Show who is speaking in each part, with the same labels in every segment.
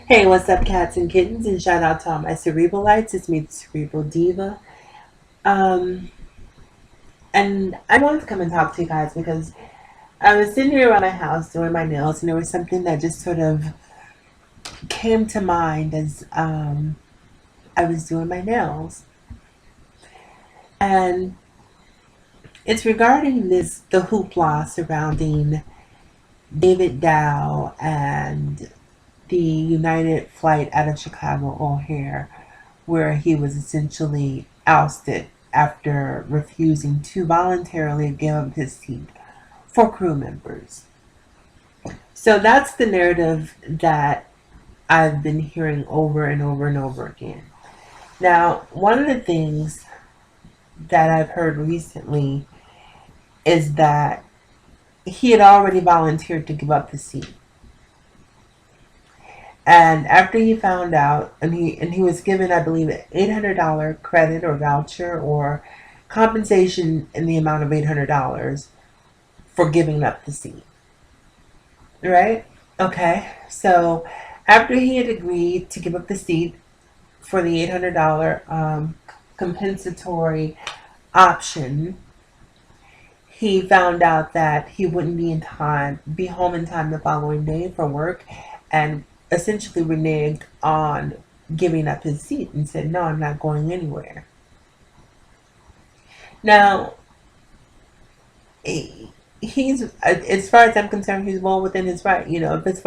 Speaker 1: Hey, what's up, cats and kittens? And shout out to all my Cerebralites. It's me, the Cerebral Diva. Um, and I wanted to come and talk to you guys because I was sitting here around my house doing my nails, and there was something that just sort of came to mind as I was doing my nails. And it's regarding the hoopla surrounding David Dao and the United flight out of Chicago O'Hare, where he was essentially ousted after refusing to voluntarily give up his seat for crew members. So that's the narrative that I've been hearing over and over and over again. Now, one of the things that I've heard recently is that he had already volunteered to give up the seat. And after he found out, and he was given, I believe, an $800 credit or voucher or compensation in the amount of $800 for giving up the seat. Right? Okay. So after he had agreed to give up the seat for the $800 compensatory option, he found out that he wouldn't be home in time the following day for work, and essentially reneged on giving up his seat and said, "No, I'm not going anywhere." Now, he's, as far as I'm concerned, he's well within his right. If it's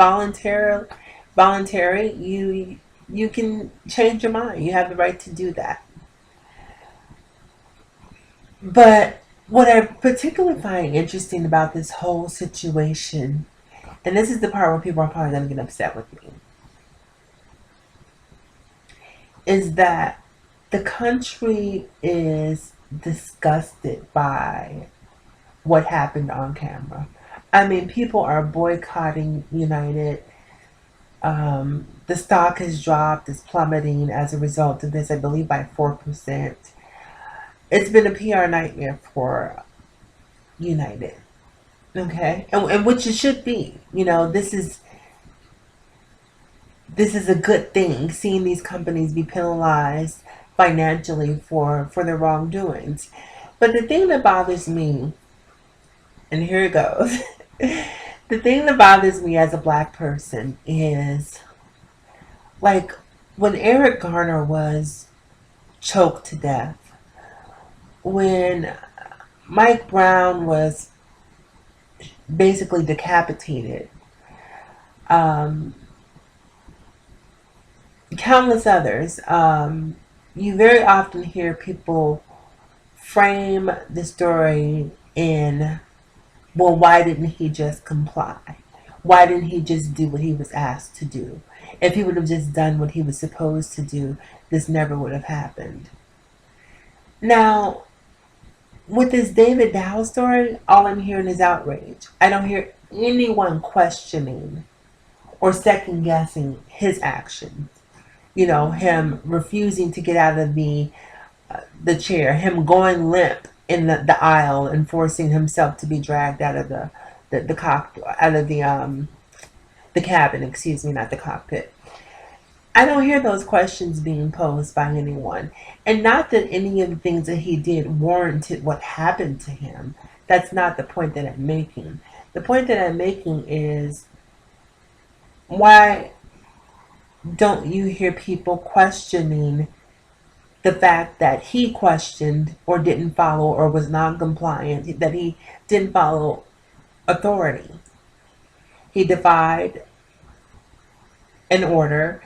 Speaker 1: voluntary, you can change your mind. You have the right to do that. But what I particularly find interesting about this whole situation, and this is the part where people are probably going to get upset with me, is that the country is disgusted by what happened on camera. I mean, people are boycotting United. The stock has dropped, is plummeting as a result of this, I believe, by 4%. It's been a PR nightmare for United. Okay, and which it should be. This is a good thing, seeing these companies be penalized financially for their wrongdoings. But the thing that bothers me, and here it goes, the thing that bothers me as a black person is, like, when Eric Garner was choked to death, when Mike Brown was basically decapitated, um, countless others. You very often hear people frame the story in, well, why didn't he just comply? Why didn't he just do what he was asked to do? If he would have just done what he was supposed to do, this never would have happened. Now, with this David Dow story, all I'm hearing is outrage. I don't hear anyone questioning or second guessing his actions. Him refusing to get out of the chair, him going limp in the aisle and forcing himself to be dragged out of the cock out of the cabin, excuse me, not the cockpit. I don't hear those questions being posed by anyone. And not that any of the things that he did warranted what happened to him. That's not the point that I'm making. The point that I'm making is, why don't you hear people questioning the fact that he questioned or didn't follow or was non-compliant, that he didn't follow authority? He defied an order,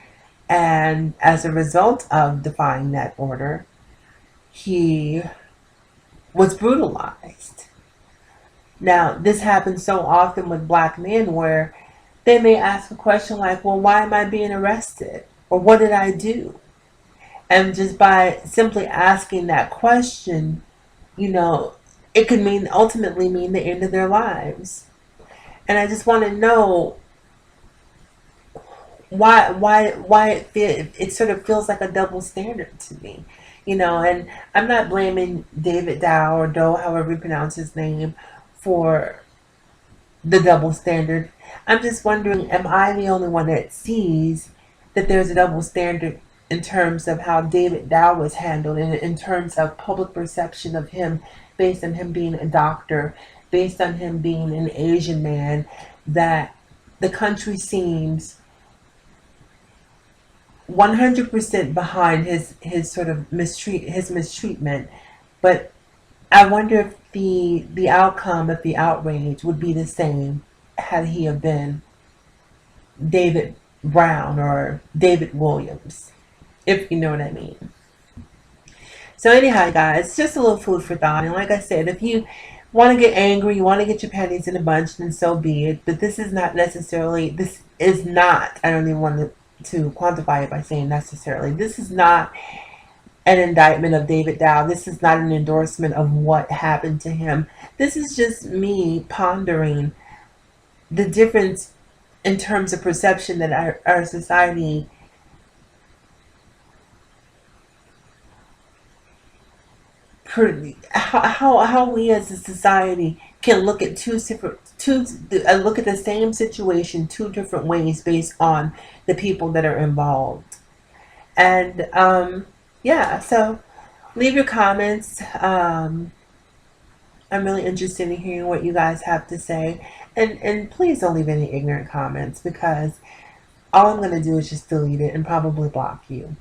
Speaker 1: and as a result of defying that order, he was brutalized. Now, this happens so often with black men where they may ask a question like, well, why am I being arrested? Or what did I do? And just by simply asking that question, you know, it could ultimately mean the end of their lives. And I just want to know why it sort of feels like a double standard to me. And I'm not blaming David Dow or Doe, however you pronounce his name, for the double standard. I'm just wondering, am I the only one that sees that there's a double standard in terms of how David Dao was handled, and in terms of public perception of him, based on him being a doctor, based on him being an Asian man, that the country seems 100% behind his sort of mistreatment. But I wonder if the outcome of the outrage would be the same had he have been David Brown or David Williams, if you know what I mean. So anyhow, guys, just a little food for thought. And like I said, if you want to get angry, you want to get your panties in a bunch, then so be it. But this is not necessarily, this is not, I don't even want to quantify it by saying necessarily, this is not an indictment of David Dao. This is not an endorsement of what happened to him. This is just me pondering the difference in terms of perception that our society how we as a society can look at look at the same situation two different ways based on the people that are involved. And yeah, so leave your comments. I'm really interested in hearing what you guys have to say, and please don't leave any ignorant comments, because all I'm going to do is just delete it and probably block you.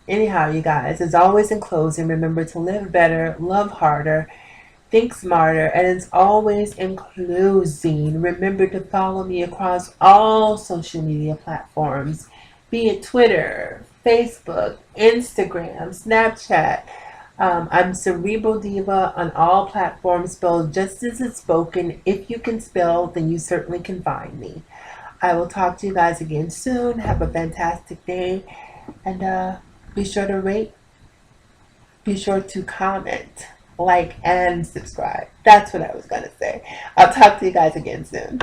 Speaker 1: Anyhow, you guys, as always, in closing, remember to live better, love harder, think smarter, and as always, in closing, remember to follow me across all social media platforms, be it Twitter, Facebook, Instagram, Snapchat. I'm Cerebral Diva on all platforms, spelled just as it's spoken. If you can spell, then you certainly can find me. I will talk to you guys again soon. Have a fantastic day, and be sure to rate, be sure to comment, like, and subscribe. That's what I was going to say. I'll talk to you guys again soon.